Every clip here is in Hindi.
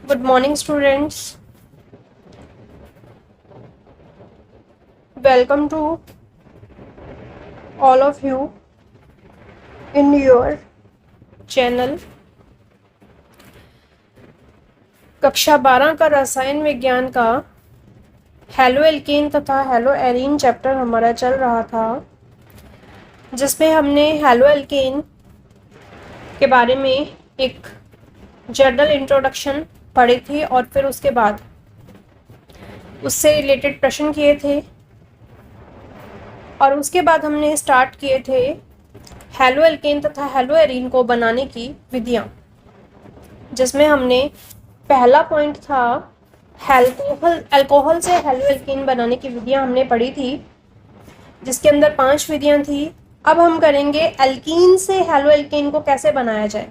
Good morning, students. Welcome to all of you in your channel. कक्षा 12 का रसायन विज्ञान का हेलो एल्केन तथा हेलो एरीन चैप्टर हमारा चल रहा था, जिसमें हमने हेलो एल्केन के बारे में एक जनरल इंट्रोडक्शन पढ़ी थी और फिर उसके बाद उससे रिलेटेड प्रश्न किए थे और उसके बाद हमने स्टार्ट किए थे हेलो एल्केन तथा हेलो एरीन को बनाने की विधियां, जिसमें हमने पहला पॉइंट था अल्कोहल से हेलो एल्केन बनाने की विधियां हमने पढ़ी थी, जिसके अंदर 5 विधियां थी। अब हम करेंगे एल्कीन से हेलो एल्केन को कैसे बनाया जाए,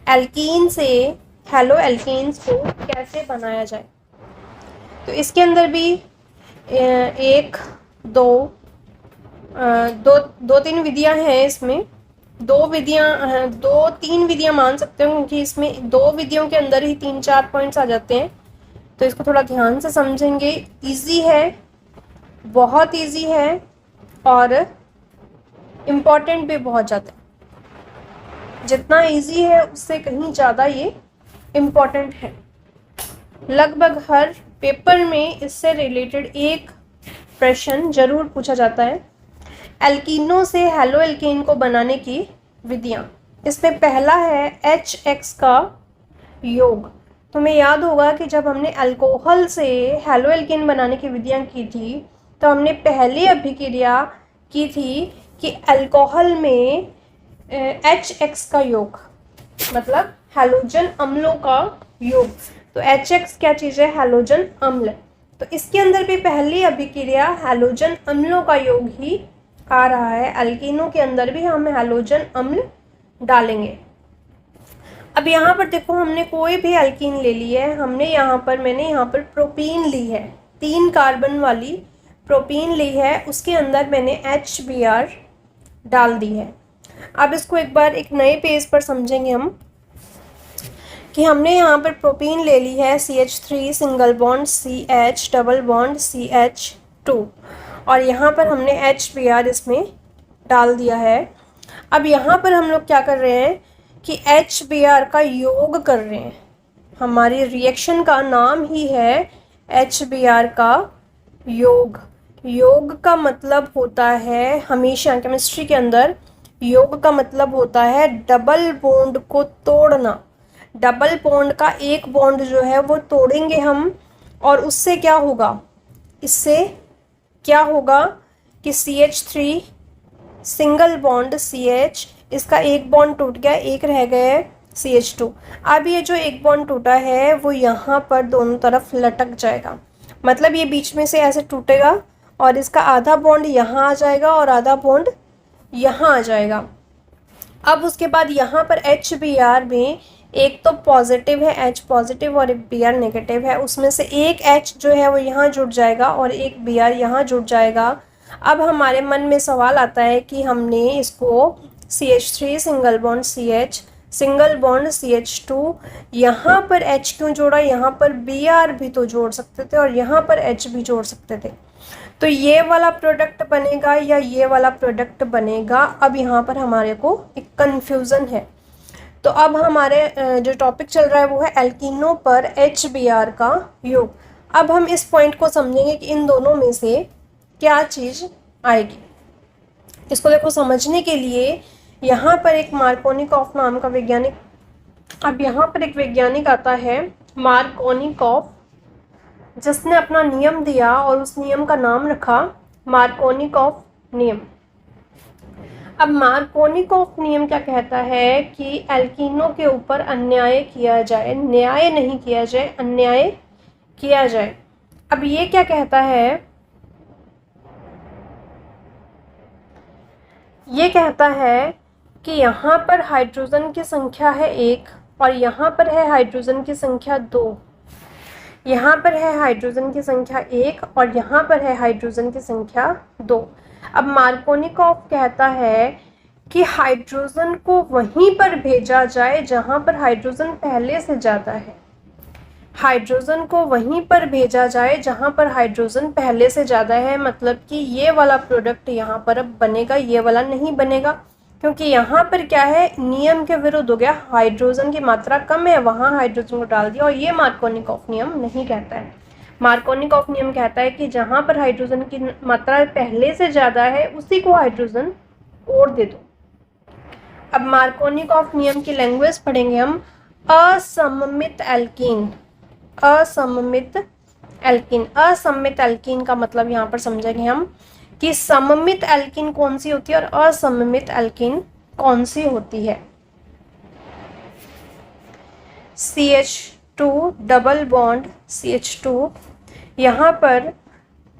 एल्कीन से हेलो एल्केन्स को कैसे बनाया जाए। तो इसके अंदर भी दो तीन विधियां हैं। इसमें दो तीन विधियां मान सकते हो, क्योंकि इसमें 2 विधियों के अंदर ही 3-4 पॉइंट्स आ जाते हैं। तो इसको थोड़ा ध्यान से समझेंगे। इजी है, बहुत इजी है और इम्पॉर्टेंट भी बहुत ज़्यादा। जितना इजी है उससे कहीं ज़्यादा ये इम्पॉर्टेंट है। लगभग हर पेपर में इससे रिलेटेड एक प्रश्न जरूर पूछा जाता है। एल्कीनों से हेलो एल्केन को बनाने की विधियां। इसमें पहला है HX का योग। तुम्हें याद होगा कि जब हमने अल्कोहल से हेलो एल्केन बनाने की विधियां की थी, तो हमने पहली अभिक्रिया की थी कि अल्कोहल में HX का योग, मतलब हैलोजन अम्लों का योग। तो HX क्या चीज़ है? हैलोजन अम्ल। तो इसके अंदर भी पहली अभिक्रिया हैलोजन अम्लों का योग ही आ रहा है। एल्कीनों के अंदर भी हम हैलोजन अम्ल डालेंगे। अब यहाँ पर देखो, हमने कोई भी एल्कीन ले ली है। मैंने यहाँ पर प्रोपीन ली है, 3 कार्बन वाली प्रोपीन ली है। उसके अंदर मैंने HBr डाल दी है। अब इसको एक बार एक नए पेज पर समझेंगे हम कि हमने यहाँ पर प्रोपीन ले ली है CH3 single bond CH double bond CH2 और यहाँ पर हमने HBr इसमें डाल दिया है। अब यहाँ पर हम लोग क्या कर रहे हैं कि HBr का योग कर रहे हैं। हमारी रिएक्शन का नाम ही है HBr का योग। योग का मतलब होता है, हमेशा केमिस्ट्री के अंदर योग का मतलब होता है डबल बॉन्ड को तोड़ना। डबल बॉन्ड का एक बॉन्ड जो है वो तोड़ेंगे हम, और उससे क्या होगा, इससे क्या होगा कि CH3 सिंगल बॉन्ड CH, इसका एक बॉन्ड टूट गया, एक रह गया CH2। अब ये जो एक बॉन्ड टूटा है वो यहाँ पर दोनों तरफ लटक जाएगा, मतलब ये बीच में से ऐसे टूटेगा और इसका आधा बॉन्ड यहाँ आ जाएगा और आधा बॉन्ड यहाँ आ जाएगा। अब उसके बाद यहाँ पर HBr में एक तो पॉजिटिव है, H पॉजिटिव, और एक Br नेगेटिव है। उसमें से एक H जो है वो यहाँ जुड़ जाएगा और एक Br यहाँ जुड़ जाएगा। अब हमारे मन में सवाल आता है कि हमने इसको CH3 single bond CH single bond CH2 यहाँ पर H क्यों जोड़ा? यहाँ पर Br भी तो जोड़ सकते थे और यहाँ पर H भी जोड़ सकते थे। तो ये वाला प्रोडक्ट बनेगा या ये वाला प्रोडक्ट बनेगा? अब यहाँ पर हमारे को एक कन्फ्यूज़न है। तो अब हमारे जो टॉपिक चल रहा है वो है एल्कीनों पर HBr का योग। अब हम इस पॉइंट को समझेंगे कि इन दोनों में से क्या चीज़ आएगी। इसको देखो, समझने के लिए यहाँ पर एक मार्कोनिकॉफ नाम का वैज्ञानिक, अब यहाँ पर एक वैज्ञानिक आता है मार्कोनिकॉफ, जिसने अपना नियम दिया और उस नियम का नाम रखा मार्कोनिकॉफ नियम। अब मार्कोनिकॉफ नियम क्या कहता है कि एल्कीनों के ऊपर अन्याय किया जाए, न्याय नहीं किया जाए, अन्याय किया जाए। अब ये क्या कहता है? ये कहता है कि यहाँ पर हाइड्रोजन की संख्या है 1 और यहाँ पर है हाइड्रोजन की संख्या 2। यहाँ पर है हाइड्रोजन की संख्या 1 और यहाँ पर है हाइड्रोजन की संख्या 2। अब मार्कोनिकॉफ कहता है कि हाइड्रोजन को वहीं पर भेजा जाए जहाँ पर हाइड्रोजन पहले से ज़्यादा है। हाइड्रोजन को वहीं पर भेजा जाए जहाँ पर हाइड्रोजन पहले से ज़्यादा है, मतलब कि ये वाला प्रोडक्ट यहाँ पर अब बनेगा, ये वाला नहीं बनेगा, क्योंकि यहाँ पर क्या है, नियम के विरुद्ध हो गया। हाइड्रोजन की मात्रा कम है, वहाँ हाइड्रोजन को डाल दिया, और ये मार्कोनिकॉफ नियम नहीं कहता है। मार्कोनिकॉफ नियम कहता है कि जहाँ पर हाइड्रोजन की मात्रा पहले से ज़्यादा है उसी को हाइड्रोजन और दे दो। अब मार्कोनिकॉफ नियम की लैंग्वेज पढ़ेंगे हम। असममित एल्कीन, असममित एल्कीन। असममित एल्कीन का मतलब यहाँ पर समझेंगे हम कि सममित एल्कीन कौन सी होती है और असममित एल्कीन कौन सी होती है। CH2 डबल बॉन्ड CH2, यहाँ पर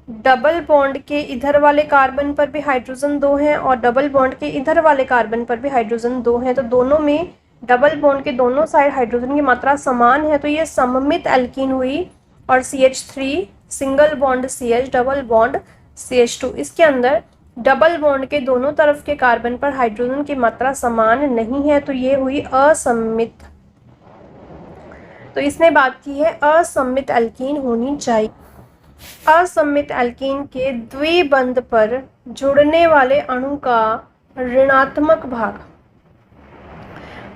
डबल बॉन्ड के इधर वाले कार्बन पर भी हाइड्रोजन 2 हैं और डबल बॉन्ड के इधर वाले कार्बन पर भी हाइड्रोजन 2 हैं, तो दोनों में डबल बॉन्ड के दोनों साइड हाइड्रोजन की मात्रा समान है, तो ये सममित एल्कीन हुई। और CH3 single bond CH double bond CH2, इसके अंदर डबल बॉन्ड के दोनों तरफ के कार्बन पर हाइड्रोजन की मात्रा समान नहीं है, तो ये हुई असममित। तो इसने बात की है असममित एल्कीन होनी चाहिए। असममित एल्कीन के द्विबंध पर जुड़ने वाले अणु का ऋणात्मक भाग,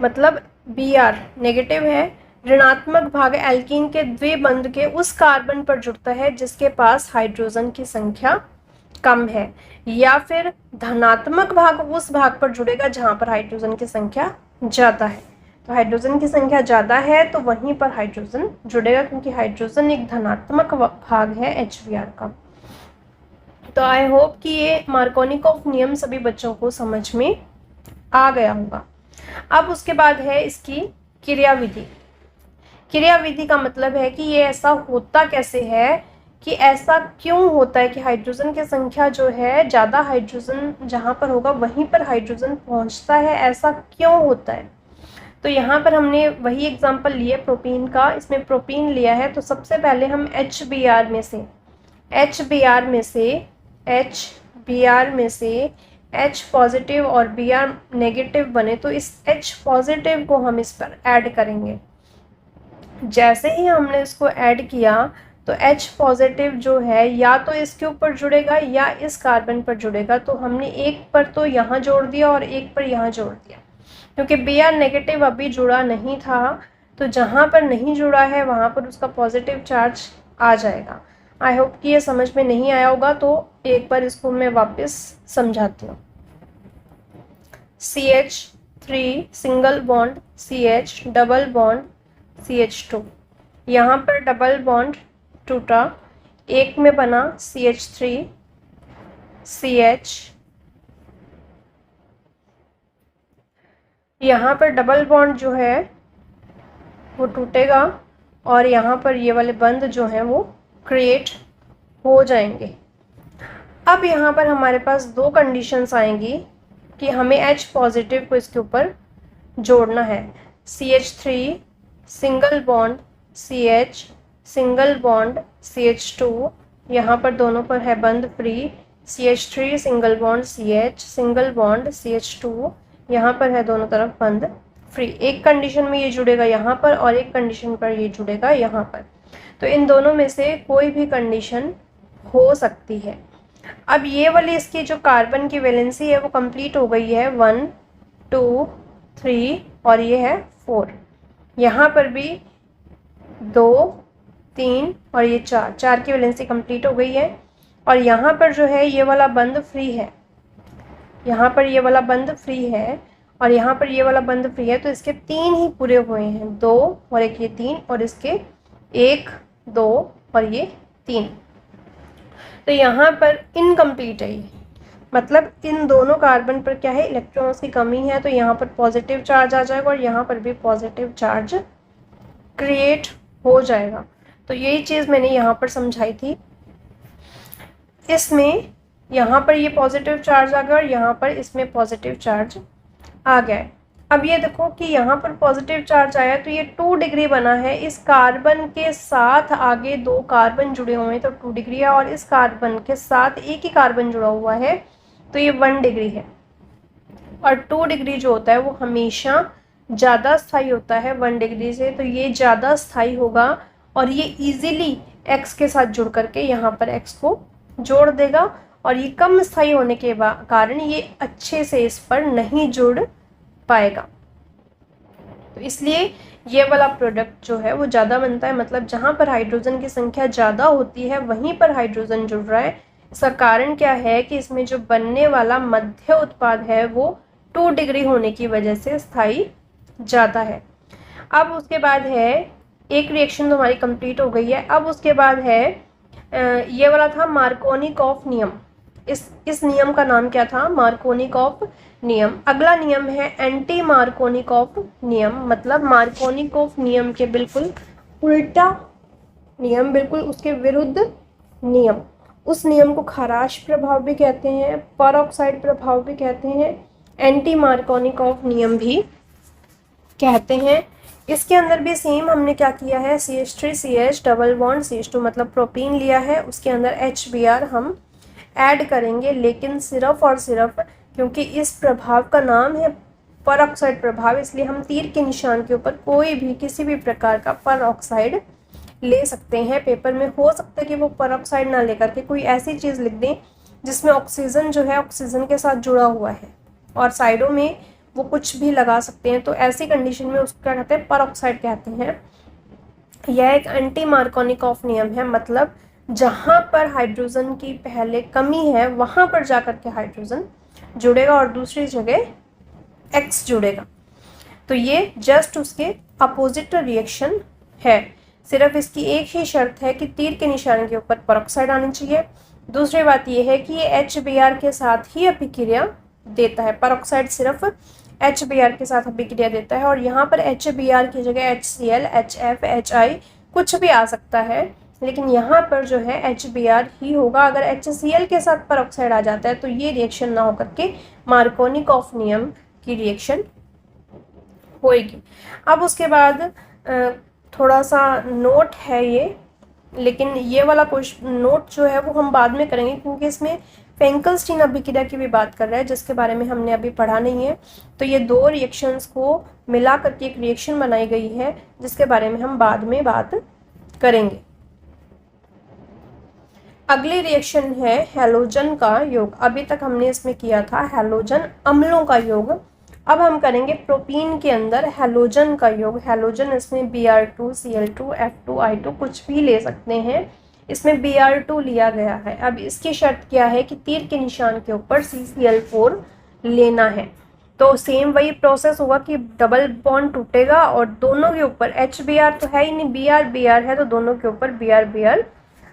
मतलब Br नेगेटिव है, ऋणात्मक भाग एल्कीन के द्विबंध के उस कार्बन पर जुड़ता है जिसके पास हाइड्रोजन की संख्या कम है, या फिर धनात्मक भाग उस भाग पर जुड़ेगा जहां पर हाइड्रोजन की संख्या ज़्यादा है। तो हाइड्रोजन की संख्या ज़्यादा है तो वहीं पर हाइड्रोजन जुड़ेगा, क्योंकि हाइड्रोजन एक धनात्मक भाग है HBr का। तो आई होप कि ये मार्कोनिकॉफ नियम सभी बच्चों को समझ में आ गया होगा। अब उसके बाद है इसकी क्रियाविधि। क्रियाविधि का मतलब है कि ये ऐसा होता कैसे है, कि ऐसा क्यों होता है कि हाइड्रोजन की संख्या जो है ज़्यादा, हाइड्रोजन जहाँ पर होगा वहीं पर हाइड्रोजन पहुँचता है, ऐसा क्यों होता है। तो यहाँ पर हमने वही एग्जांपल लिया प्रोपीन का, इसमें प्रोपीन लिया है। तो सबसे पहले हम HBr में से H पॉजिटिव और Br नेगेटिव बने, तो इस H पॉजिटिव को हम इस पर ऐड करेंगे। जैसे ही हमने इसको ऐड किया तो H पॉजिटिव जो है या तो इसके ऊपर जुड़ेगा या इस कार्बन पर जुड़ेगा। तो हमने एक पर तो यहाँ जोड़ दिया और एक पर यहाँ जोड़ दिया, क्योंकि Br नेगेटिव अभी जुड़ा नहीं था, तो जहाँ पर नहीं जुड़ा है वहाँ पर उसका पॉजिटिव चार्ज आ जाएगा। आई होप कि ये समझ में नहीं आया होगा, तो एक बार इसको मैं वापस समझाती हूँ। CH3 single bond CH double bond CH2, यहाँ पर डबल बॉन्ड टूटा, एक में बना CH3 CH, यहाँ पर डबल बॉन्ड जो है वो टूटेगा और यहाँ पर ये वाले बंध जो हैं वो क्रिएट हो जाएंगे। अब यहाँ पर हमारे पास दो कंडीशंस आएंगी कि हमें H पॉजिटिव को इसके ऊपर जोड़ना है। CH3 single bond CH single bond CH2, यहाँ पर दोनों पर है बंध free. CH3 single bond CH single bond CH2, यहाँ पर है दोनों तरफ बंध फ्री। एक कंडीशन में ये जुड़ेगा यहाँ पर और एक कंडीशन पर ये जुड़ेगा यहाँ पर। तो इन दोनों में से कोई भी कंडीशन हो सकती है। अब ये वाली इसकी जो कार्बन की वैलेंसी है वो कंप्लीट हो गई है, 1 2 3 और ये है 4। यहाँ पर भी 2 3 और ये 4 की वैलेंसी कंप्लीट हो गई है। और यहाँ पर जो है ये वाला बंध फ्री है, यहाँ पर ये वाला बंध फ्री है और यहाँ पर ये वाला बंध फ्री है। तो इसके 3 ही पूरे हुए हैं, 2 और एक ये 3 और इसके 1 2 और ये 3। तो यहाँ पर इनकम्प्लीट है ये, मतलब इन दोनों कार्बन पर क्या है, इलेक्ट्रॉन्स की कमी है। तो यहाँ पर पॉजिटिव चार्ज आ जाएगा और यहाँ पर भी पॉजिटिव चार्ज क्रिएट हो जाएगा। तो यही चीज़ मैंने यहाँ पर समझाई थी। इसमें यहाँ पर ये पॉजिटिव चार्ज आ गया और यहाँ पर इसमें पॉजिटिव चार्ज आ गया है। अब ये देखो कि यहाँ पर पॉजिटिव चार्ज आया तो ये 2 डिग्री बना है। इस कार्बन के साथ आगे 2 कार्बन जुड़े हुए हैं तो 2 डिग्री है, और इस कार्बन के साथ एक ही कार्बन जुड़ा हुआ है तो ये 1 डिग्री है। और 2 डिग्री जो होता है वो हमेशा ज़्यादा स्थायी होता है 1 डिग्री से, तो ये ज़्यादा स्थायी होगा और ये इजीली X के साथ जुड़ करके यहाँ पर X को जोड़ देगा, और ये कम स्थायी होने के कारण ये अच्छे से इस पर नहीं जुड़ पाएगा। तो इसलिए ये वाला प्रोडक्ट जो है वो ज़्यादा बनता है, मतलब जहाँ पर हाइड्रोजन की संख्या ज़्यादा होती है वहीं पर हाइड्रोजन जुड़ रहा है। इसका कारण क्या है कि इसमें जो बनने वाला मध्य उत्पाद है वो 2 डिग्री होने की वजह से स्थायी ज़्यादा है। अब उसके बाद है, एक रिएक्शन तो हमारी कंप्लीट हो गई है। अब उसके बाद है ये वाला था मार्कोनिकॉफ नियम। इस नियम का नाम क्या था? मार्कोनिकॉफ नियम। अगला नियम है एंटी मार्कोनिकॉफ नियम, मतलब मार्कोनिकॉफ नियम के बिल्कुल उल्टा नियम, बिल्कुल उसके विरुद्ध नियम। उस नियम को खराश प्रभाव भी कहते हैं, परऑक्साइड प्रभाव भी कहते हैं, एंटी मार्कोनिकॉफ नियम भी कहते हैं। इसके अंदर भी सेम हमने क्या किया है, CH3CH डबल बॉन्ड CH2 मतलब प्रोपीन लिया है, उसके अंदर HBr हम ऐड करेंगे, लेकिन सिर्फ और सिर्फ क्योंकि इस प्रभाव का नाम है परऑक्साइड प्रभाव, इसलिए हम तीर के निशान के ऊपर कोई भी किसी भी प्रकार का परऑक्साइड ले सकते हैं। पेपर में हो सकता है कि वो परऑक्साइड ना लेकर के कोई ऐसी चीज़ लिख दें जिसमें ऑक्सीजन जो है ऑक्सीजन के साथ जुड़ा हुआ है, और साइडों में वो कुछ भी लगा सकते हैं, तो ऐसी कंडीशन में उसको क्या कहते हैं, परऑक्साइड कहते हैं। यह एक एंटी मार्कोनिकॉफ नियम है, मतलब जहाँ पर हाइड्रोजन की पहले कमी है वहाँ पर जाकर के हाइड्रोजन जुड़ेगा और दूसरी जगह X जुड़ेगा। तो ये जस्ट उसके अपोजिट रिएक्शन है। सिर्फ इसकी एक ही शर्त है कि तीर के निशान के ऊपर परऑक्साइड आनी चाहिए। दूसरी बात यह है कि ये HBr के साथ ही अभिक्रिया देता है। परऑक्साइड सिर्फ HBr के साथ अभिक्रिया देता है, और यहाँ पर HBr की जगह HCl, HF, HI कुछ भी आ सकता है, लेकिन यहाँ पर जो है HBr ही होगा। अगर HCl के साथ परऑक्साइड आ जाता है तो ये रिएक्शन ना होकर के मार्कोनिकॉफ नियम की रिएक्शन होएगी। अब उसके बाद थोड़ा सा नोट है ये, लेकिन ये वाला क्वेश्चन नोट जो है वो हम बाद में करेंगे, क्योंकि इसमें फेंकलस्टीन अभिक्रिया की भी बात कर रहा है जिसके बारे में हमने अभी पढ़ा नहीं है। तो ये 2 रिएक्शंस को मिला करके एक रिएक्शन बनाई गई है जिसके बारे में हम बाद में बात करेंगे। अगली रिएक्शन है हैलोजन का योग। अभी तक हमने इसमें किया था हैलोजन अम्लों का योग, अब हम करेंगे प्रोपीन के अंदर हैलोजन का योग। हैलोजन इसमें Br2, Cl2, F2, I2 कुछ भी ले सकते हैं, इसमें Br2 लिया गया है। अब इसकी शर्त क्या है कि तीर के निशान के ऊपर CCl4 लेना है। तो सेम वही प्रोसेस होगा कि डबल बॉन्ड टूटेगा और दोनों के ऊपर HBr तो है ही नहीं, Br है, तो दोनों के ऊपर Br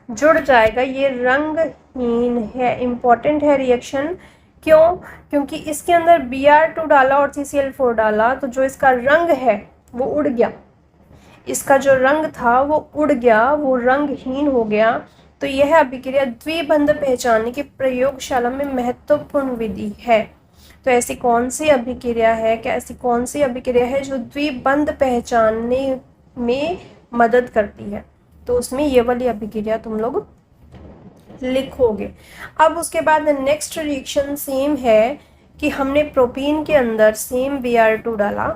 जुड़ जाएगा। ये रंगहीन है, इम्पॉर्टेंट है रिएक्शन। क्यों? क्योंकि इसके अंदर Br2 डाला और CCl4 डाला, तो जो इसका रंग है वो उड़ गया, इसका जो रंग था वो उड़ गया, वो रंगहीन हो गया। तो यह अभिक्रिया द्विबंध पहचानने की प्रयोगशाला में महत्वपूर्ण विधि है। तो ऐसी कौन सी अभिक्रिया है, क्या ऐसी कौन सी अभिक्रिया है जो द्विबंध पहचानने में मदद करती है? तो उसमें ये वाली अभिक्रिया तुम लोग लिखोगे। अब उसके बाद नेक्स्ट रिएक्शन सेम है कि हमने प्रोपीन के अंदर सेम Br2 डाला,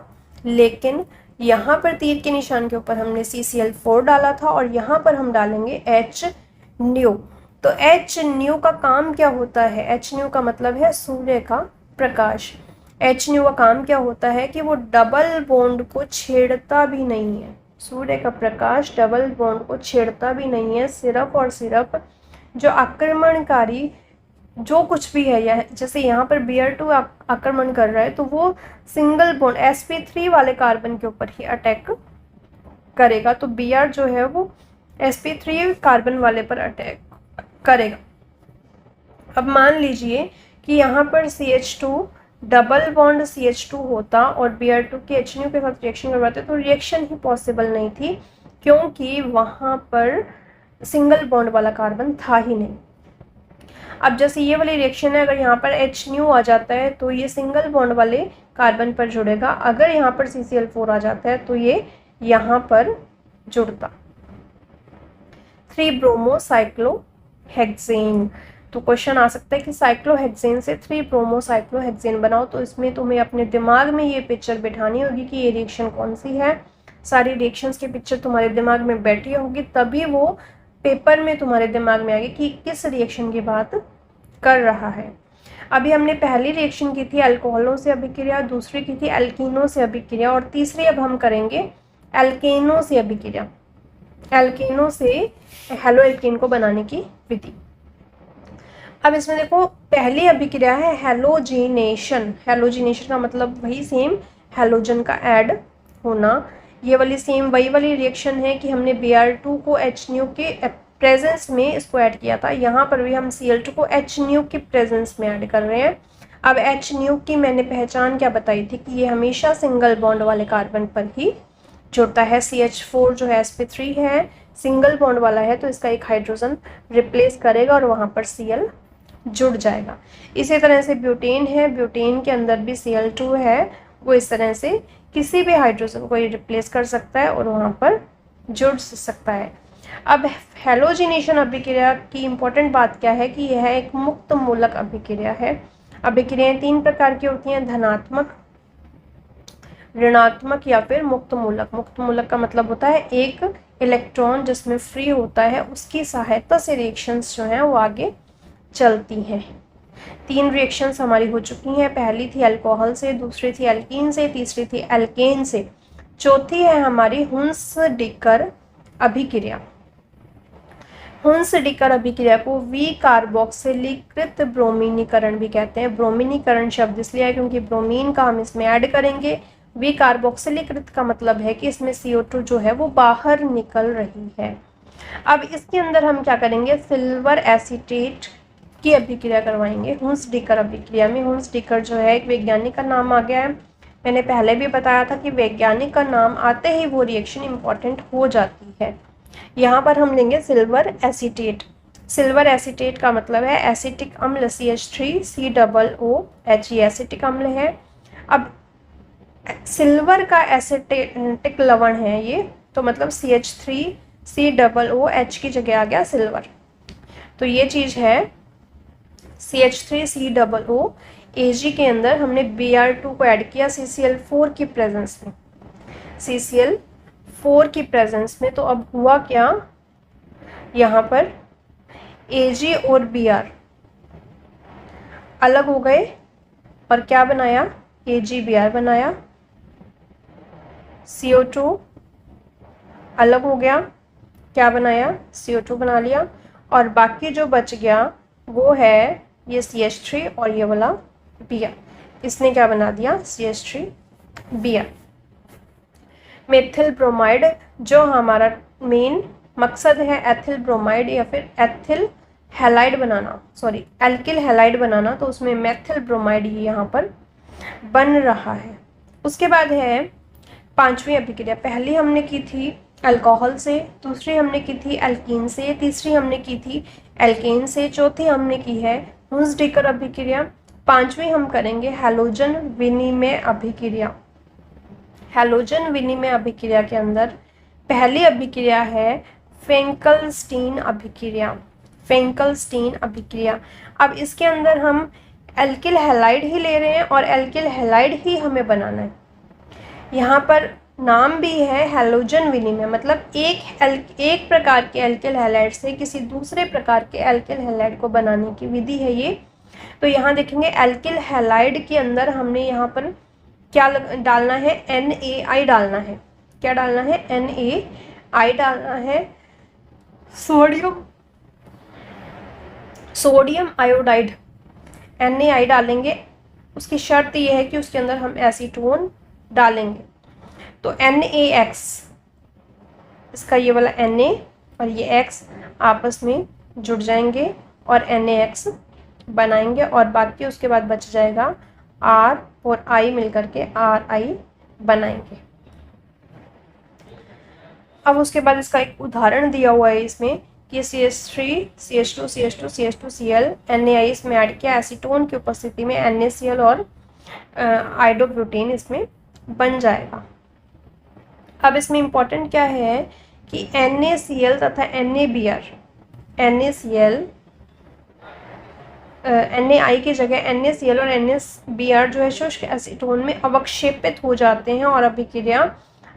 लेकिन यहाँ पर तीर के निशान के ऊपर हमने CCl4 डाला था और यहाँ पर हम डालेंगे HNu। तो HNu का काम क्या होता है? HNu का मतलब है सूर्य का प्रकाश। HNu का काम क्या होता है कि वो डबल बॉन्ड को छेड़ता भी नहीं है। सूर्य का प्रकाश डबल बॉन्ड को छेड़ता भी नहीं है, सिर्फ और सिर्फ जो आक्रमणकारी जो कुछ भी है, या जैसे यहाँ पर Br2 आक्रमण कर रहा है तो वो सिंगल बॉन्ड sp3 वाले कार्बन के ऊपर ही अटैक करेगा। तो Br जो है वो sp3 कार्बन वाले पर अटैक करेगा। अब मान लीजिए कि यहाँ पर CH2 डबल बॉन्ड CH2 होता और Br2 के HNu के साथ रिएक्शन करवाते तो रिएक्शन ही पॉसिबल नहीं थी, क्योंकि वहाँ पर सिंगल बॉन्ड वाला कार्बन था ही नहीं। अब जैसे ये वाली रिएक्शन है, अगर यहाँ पर HNu आ जाता है तो ये सिंगल बॉन्ड वाले कार्बन पर जुड़ेगा, अगर यहाँ पर CCl4 आ जाता है तो ये यहाँ पर जुड़ता। 3 ब्रोमो साइक्लोहेक्सेन। तो क्वेश्चन आ सकता है कि साइक्लोहेक्सेन से 3 ब्रोमो साइक्लोहेक्सेन बनाओ, तो इसमें तुम्हें अपने दिमाग में ये पिक्चर बिठानी होगी कि ये रिएक्शन कौन सी है। सारी रिएक्शंस की पिक्चर तुम्हारे दिमाग में बैठी होगी, तभी वो पेपर में तुम्हारे दिमाग में आएगी कि किस रिएक्शन की बात कर रहा है। अभी हमने पहली रिएक्शन की थी अल्कोहलों से अभिक्रिया, दूसरी की थी एल्कीनों से अभिक्रिया, और तीसरी अब हम करेंगे एल्केनों से अभिक्रिया, एल्केनों से हेलो एल्केन को बनाने की विधि। अब इसमें देखो पहली अभिक्रिया है हैलोजिनेशन। हैलोजिनेशन का मतलब वही सेम हैलोजन का ऐड होना। ये वाली सेम वही वाली रिएक्शन है कि हमने Br2 को HNO के प्रेजेंस में इसको ऐड किया था। यहाँ पर भी हम Cl2 को HNO के प्रेजेंस में ऐड कर रहे हैं। अब HNO की मैंने पहचान क्या बताई थी कि ये हमेशा सिंगल बॉन्ड वाले कार्बन पर ही जुड़ता है। CH4 जो है sp3 है, सिंगल बॉन्ड वाला है, तो इसका एक हाइड्रोजन रिप्लेस करेगा और वहाँ पर Cl जुड़ जाएगा। इसी तरह से ब्यूटेन है, ब्यूटेन के अंदर भी Cl2 है, वो इस तरह से किसी भी हाइड्रोजन को ये रिप्लेस कर सकता है और वहाँ पर जुड़ सकता है। अब हैलोजिनेशन अभिक्रिया की इम्पोर्टेंट बात क्या है कि यह एक मुक्त मूलक अभिक्रिया है। अभिक्रियाएं 3 प्रकार की होती हैं, धनात्मक, ऋणात्मक या फिर मुक्त मूलक। मुक्त मूलक का मतलब होता है एक इलेक्ट्रॉन जिसमें फ्री होता है उसकी सहायता से रिएक्शंस जो हैं वो आगे चलती हैं। 3 रिएक्शंस हमारी हो चुकी हैं। पहली थी अल्कोहल से, दूसरी थी एल्कीन से, तीसरी थी एल्केन से, चौथी है हमारी हुंस-डिकर अभिक्रिया। हुंस-डिकर अभिक्रिया को विकार्बोक्सिलीकृत ब्रोमीनीकरण भी कहते हैं। ब्रोमीनीकरण शब्द इसलिए है क्योंकि ब्रोमीन का हम इसमें ऐड करेंगे। विकार्बोक्सिलीकृत का मतलब है कि इसमें CO2 जो है वो बाहर निकल रही है। अब इसके अंदर हम क्या करेंगे, सिल्वर एसीटेट की अभिक्रिया करवाएंगे हुंस-डिकर अभिक्रिया में। हुंस-डिकर जो है एक वैज्ञानिक का नाम आ गया है। मैंने पहले भी बताया था कि वैज्ञानिक का नाम आते ही वो रिएक्शन इंपॉर्टेंट हो जाती है। यहाँ पर हम लेंगे सिल्वर एसीटेट। सिल्वर एसीटेट का मतलब है एसिटिक अम्ल CH3COOH, ये एसिटिक अम्ल है। अब सिल्वर का एसिटिक लवण है ये, तो मतलब CH3COOH की जगह आ गया सिल्वर। तो ये चीज़ है CH3COO Ag के अंदर हमने Br2 को ऐड किया CCl4 की प्रेजेंस में, CCl4 की प्रेजेंस में। तो अब हुआ क्या, यहाँ पर Ag और Br अलग हो गए और क्या बनाया, AgBr बनाया। CO2 अलग हो गया, क्या बनाया, CO2 बना लिया, और बाकी जो बच गया वो है ये CH3 और ये वाला Br, इसने क्या बना दिया, CH3Br। मेथिल ब्रोमाइड, जो हमारा मेन मकसद है एथिल ब्रोमाइड या फिर एथिल हैलाइड बनाना, सॉरी एल्किल हैलाइड बनाना, तो उसमें मेथिल ब्रोमाइड ये यहाँ पर बन रहा है। उसके बाद है 5वीं अभिक्रिया। पहली हमने की थी अल्कोहल से, दूसरी हमने की थी एल्कीन से, तीसरी हमने की थी एल्केन से, चौथी हमने की है हुंस-डिकर अभिक्रिया, 5वीं हम करेंगे हैलोजन विनिमय अभिक्रिया। हैलोजन विनिमय अभिक्रिया के अंदर पहली अभिक्रिया है फेंकलस्टीन अभिक्रिया। फेंकलस्टीन अभिक्रिया। अब इसके अंदर हम एल्किल हैलाइड ही ले रहे हैं और एल्किल हैलाइड ही हमें बनाना है। यहाँ पर नाम भी है हैलोजन विनिमय, मतलब एक प्रकार के एल्किल हैलाइड से किसी दूसरे प्रकार के एल्किल हैलाइड को बनाने की विधि है ये। तो यहाँ देखेंगे एल्किल हैलाइड के अंदर हमने यहाँ पर क्या डालना है, NaI डालना है। क्या डालना है, NaI डालना है। सोडियम आयोडाइड NaI डालेंगे। उसकी शर्त यह है कि उसके अंदर हम एसीटोन डालेंगे। तो NaX, इसका ये वाला Na और ये X आपस में जुड़ जाएंगे और NaX बनाएंगे, और बाकी उसके बाद बच जाएगा R और I मिलकर के Ri बनाएंगे। अब उसके बाद इसका एक उदाहरण दिया हुआ है इसमें कि CH3 CH2 CH2 CH2 Cl NaI इसमें ऐड किया, एसीटोन की उपस्थिति में NaCl और आइडोब्यूटेन इसमें बन जाएगा। अब इसमें इम्पोर्टेंट क्या है कि NaCl तथा NaBr, NaCl NaI की जगह NaCl और NaBr जो है शुष्क एसीटोन में अवक्षेपित हो जाते हैं और अभिक्रिया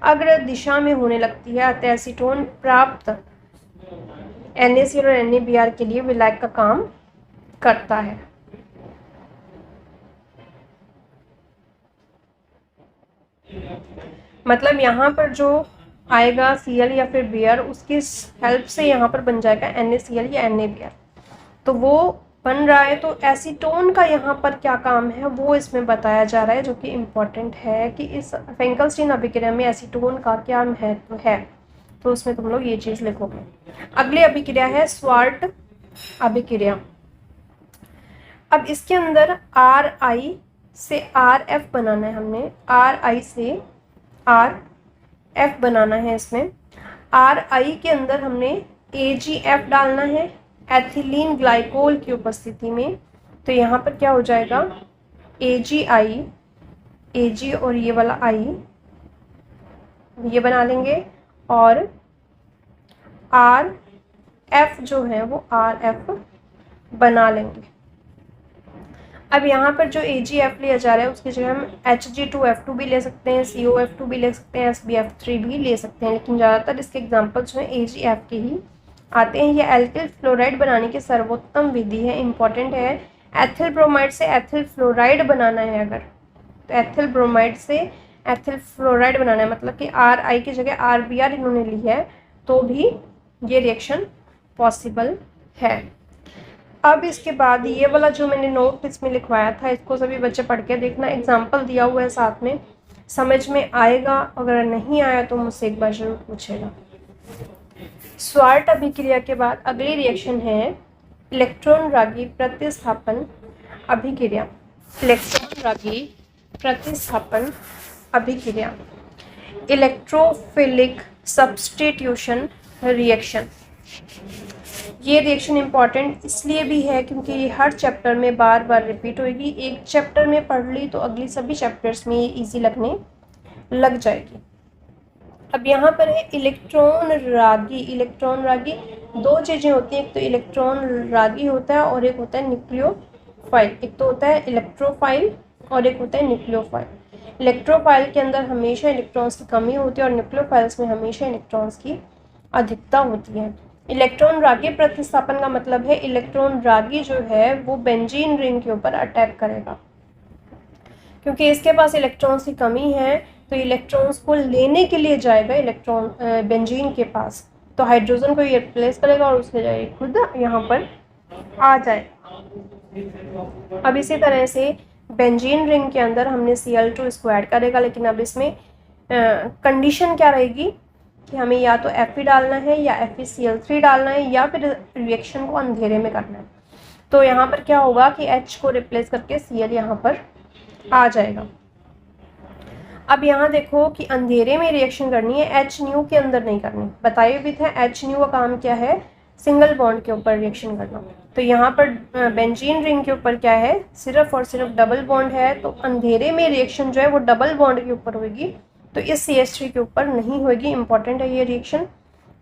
अग्र दिशा में होने लगती है अतः एसीटोन प्राप्त NaCl और NaBr के लिए विलायक का काम करता है। मतलब यहाँ पर जो आएगा Cl या फिर Br, उसकी हेल्प से यहाँ पर बन जाएगा NaCl या NaBr। तो वो बन रहा है। तो एसीटोन का यहाँ पर क्या काम है वो इसमें बताया जा रहा है, जो कि इम्पोर्टेंट है कि इस फेंकलस्टीन अभिक्रिया में एसीटोन का क्या महत्व है। तो उसमें तुम लोग ये चीज़ लिखोगे। अगली अभिक्रिया है स्वार्ट अभिक्रिया। अब इसके अंदर Ri से Rf बनाना है, हमने Ri से Rf बनाना है। इसमें Ri के अंदर हमने AgF डालना है एथिलीन ग्लाइकोल की उपस्थिति में। तो यहाँ पर क्या हो जाएगा AgI, Ag और ये वाला I ये बना लेंगे और Rf जो है वो Rf बना लेंगे। अब यहाँ पर जो AgF लिया जा रहा है उसकी जगह हम Hg2F2 भी ले सकते हैं, COF2 भी ले सकते हैं, SbF3 भी ले सकते हैं, लेकिन ज़्यादातर इसके एग्जाम्पल जो है AgF के ही आते हैं। ये एल्किल फ्लोराइड बनाने की सर्वोत्तम विधि है, इंपॉर्टेंट है। एथिल ब्रोमाइड से एथिल फ्लोराइड बनाना है अगर, तो एथिल ब्रोमाइड से एथिल फ्लोराइड बनाना है, मतलब कि Ri की जगह RBr इन्होंने ली है, तो भी ये रिएक्शन पॉसिबल है। अब इसके बाद ये वाला जो मैंने नोट इसमें लिखवाया था, इसको सभी बच्चे पढ़ के देखना, एग्जाम्पल दिया हुआ है साथ में, समझ में आएगा। अगर नहीं आया तो मुझसे एक बार जरूर पूछेगा। स्वार्ट अभिक्रिया के बाद अगली रिएक्शन है इलेक्ट्रॉन रागी प्रतिस्थापन अभिक्रिया। इलेक्ट्रॉन रागी प्रतिस्थापन अभिक्रिया, इलेक्ट्रोफिलिक सब्स्टिट्यूशन रिएक्शन। ये रिएक्शन इंपॉर्टेंट इसलिए भी है क्योंकि ये हर चैप्टर में बार बार रिपीट होगी। एक चैप्टर में पढ़ ली तो अगली सभी चैप्टर्स में ये ईजी लगने लग जाएगी। अब यहाँ पर है इलेक्ट्रॉन रागी। इलेक्ट्रॉन रागी दो चीज़ें होती हैं, एक तो इलेक्ट्रॉन रागी होता है और एक होता है न्यूक्लियोफाइल। एक तो होता है इलेक्ट्रोफाइल और एक होता है न्यूक्लियोफाइल। इलेक्ट्रोफाइल के अंदर हमेशा इलेक्ट्रॉन्स की कमी होती है और न्यूक्लियोफाइल्स में हमेशा इलेक्ट्रॉन्स की अधिकता होती है। इलेक्ट्रॉन रागी प्रतिस्थापन का मतलब है इलेक्ट्रॉन रागी जो है वो बेंजीन रिंग के ऊपर अटैक करेगा, क्योंकि इसके पास इलेक्ट्रॉन्स की कमी है, तो इलेक्ट्रॉन्स को लेने के लिए जाएगा इलेक्ट्रॉन बेंजीन के पास, तो हाइड्रोजन को ये रिप्लेस करेगा और उसके जगह खुद यहाँ पर आ जाएगा। अब इसी तरह से बेंजीन रिंग के अंदर हमने Cl2 इसको ऐड करेगा, लेकिन अब इसमें कंडीशन क्या रहेगी कि हमें या तो Fe डालना है या FeCl3 डालना है या फिर रिएक्शन को अंधेरे में करना है। तो यहाँ पर क्या होगा कि H को रिप्लेस करके Cl यहाँ पर आ जाएगा। अब यहाँ देखो कि अंधेरे में रिएक्शन करनी है, H न्यू के अंदर नहीं करनी। बताइए भी था H न्यू का काम क्या है, सिंगल बॉन्ड के ऊपर रिएक्शन करना। तो यहाँ पर बेंजीन रिंग के ऊपर क्या है, सिर्फ और सिर्फ डबल बॉन्ड है, तो अंधेरे में रिएक्शन जो है वो डबल बॉन्ड के ऊपर होगी, तो इस CH3 के ऊपर नहीं होगी। इंपॉर्टेंट है ये रिएक्शन।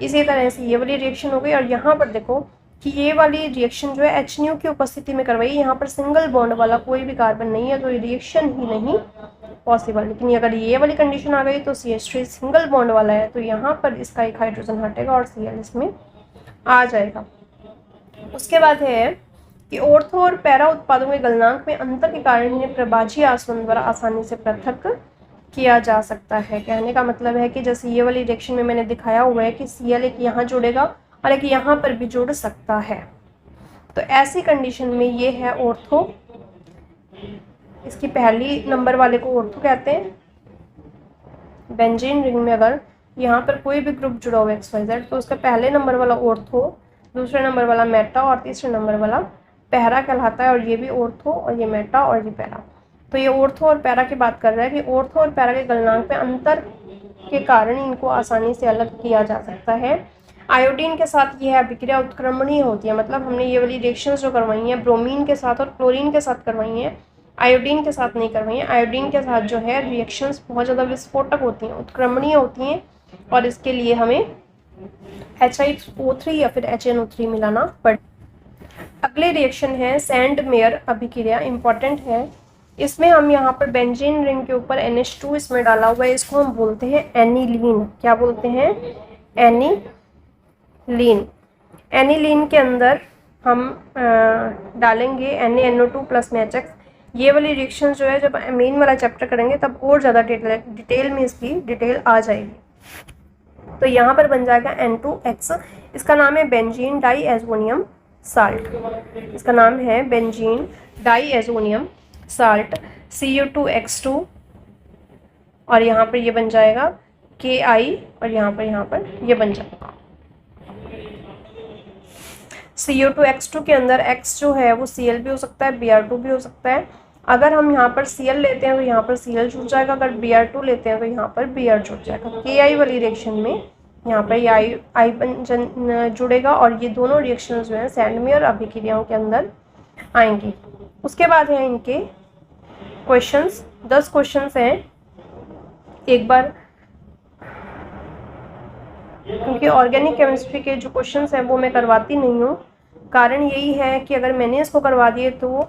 इसी तरह से ये वाली रिएक्शन हो गई और यहाँ पर देखो कि ये वाली रिएक्शन जो है H न्यू की उपस्थिति में करवाई, यहाँ पर सिंगल बॉन्ड वाला कोई भी कार्बन नहीं है, तो ये रिएक्शन ही नहीं पॉसिबल। लेकिन अगर ये वाली कंडीशन आ गई तो CH3 सिंगल बॉन्ड वाला है, तो यहाँ पर इसका एक हाइड्रोजन हटेगा और Cl इसमें आ जाएगा। उसके बाद है कि ऑर्थो और पैरा उत्पादों के गलनांक में अंतर के कारण इन्हें प्रभाजी आसवन द्वारा आसानी से पृथक किया जा सकता है। कहने का मतलब है कि जैसे ये वाली रिएक्शन में मैंने दिखाया हुआ है कि Cl एक यहाँ जुड़ेगा और एक यहाँ पर भी जुड़ सकता है, तो ऐसी कंडीशन में ये है ऑर्थो। इसकी पहली नंबर वाले को ऑर्थो कहते हैं। बेंजीन रिंग में अगर यहाँ पर कोई भी ग्रुप जुड़ा हुआ XYZ तो उसका पहले नंबर वाला ऑर्थो, दूसरे नंबर वाला मेटा और तीसरे नंबर वाला पैरा कहलाता है। और ये भी ऑर्थो और ये मेटा और ये पैरा। तो ये ऑर्थो और पैरा की बात कर रहा है कि ऑर्थो और पैरा के गलनांक में अंतर के कारण इनको आसानी से अलग किया जा सकता है। आयोडीन के साथ यह अभिक्रिया उत्क्रमणीय होती है। मतलब हमने ये वाली रिएक्शंस जो करवाई हैं ब्रोमीन के साथ और क्लोरीन के साथ करवाई हैं, आयोडीन के साथ नहीं करवाई हैं। आयोडीन के साथ जो है रिएक्शंस बहुत ज़्यादा विस्फोटक होती हैं, उत्क्रमणीय होती हैं, और इसके लिए हमें HiO3 या फिर HNO3 मिलाना पड़े। अगली रिएक्शन है सैंड मेयर अभिक्रिया। इंपॉर्टेंट है इसमें हम यहाँ पर बेंजीन रिंग के ऊपर NH2 इसमें डाला हुआ है, इसको हम बोलते हैं एनिलीन। क्या बोलते हैं? एनिलीन। एनिलीन के अंदर हम डालेंगे NaNO2 प्लस में HX। ये वाली रिएक्शन जो है जब अमीन वाला चैप्टर करेंगे तब और ज़्यादा डिटेल में इसकी डिटेल आ जाएगी। तो यहाँ पर बन जाएगा N2X। इसका नाम है बेंजीन डाईएज़ोनियम साल्ट। इसका नाम है बेंजीन डाईएज़ोनियम साल्ट Cu2X2। और यहाँ पर ये बन जाएगा Ki और यहाँ पर ये बन जाएगा Cu2X2 के अंदर X जो है वो Cl भी हो सकता है, Br2 भी हो सकता है। अगर हम यहाँ पर Cl लेते हैं तो यहाँ पर Cl जुड़ जाएगा, अगर Br2 लेते हैं तो यहाँ पर Br जुड़ जाएगा। Ki वाली रिएक्शन में यहाँ पर ये I जुड़ेगा और ये दोनों रिएक्शन जो हैं सैंडमेयर अभिक्रियाओं के अंदर आएंगी। उसके बाद है इनके क्वेश्चंस, 10 क्वेश्चंस हैं। एक बार क्योंकि ऑर्गेनिक केमिस्ट्री के जो क्वेश्चंस हैं वो मैं करवाती नहीं हूँ, कारण यही है कि अगर मैंने इसको करवा दिए तो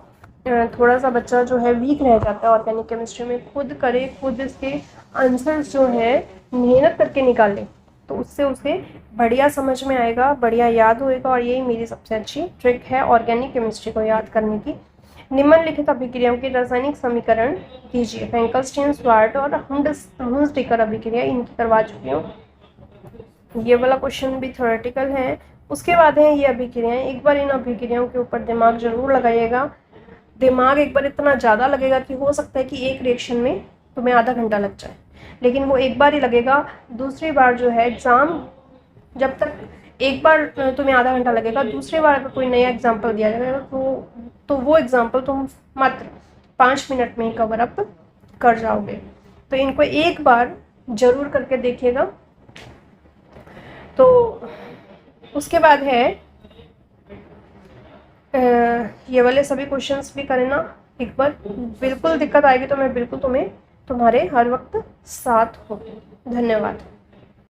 थोड़ा सा बच्चा जो है वीक रह जाता है ऑर्गेनिक केमिस्ट्री में। खुद करे, खुद इसके आंसर्स जो है मेहनत करके निकाले तो उससे उसे बढ़िया समझ में आएगा, बढ़िया याद होएगा। और यही मेरी सबसे अच्छी ट्रिक है ऑर्गेनिक केमिस्ट्री को याद करने की। निम्नलिखित अभिक्रियाओं के रासायनिक समीकरण दीजिए। फ्रैंकलस्टीन, स्वार्ट और हुंस-डिकर अभिक्रिया इनकी करवा चुकी हूँ। ये वाला क्वेश्चन भी थ्योरेटिकल है। उसके बाद है ये अभिक्रियाएं। एक बार इन अभिक्रियाओं के ऊपर दिमाग जरूर लगाइएगा। दिमाग एक बार इतना ज़्यादा लगेगा कि हो सकता है कि एक रिएक्शन में तुम्हें आधा घंटा लग जाए, लेकिन वो एक बार ही लगेगा। दूसरी बार जो है एग्ज़ाम, जब तक एक बार तुम्हें आधा घंटा लगेगा, दूसरी बार अगर कोई नया एग्जाम्पल दिया जाएगा तो वो एग्जाम्पल तुम मात्र 5 मिनट में ही कवर अप कर जाओगे। तो इनको एक बार जरूर करके देखिएगा। तो उसके बाद है ये वाले सभी क्वेश्चंस भी करना एक बार। बिल्कुल दिक्कत आएगी तो मैं बिल्कुल तुम्हारे हर वक्त साथ हूँ। धन्यवाद।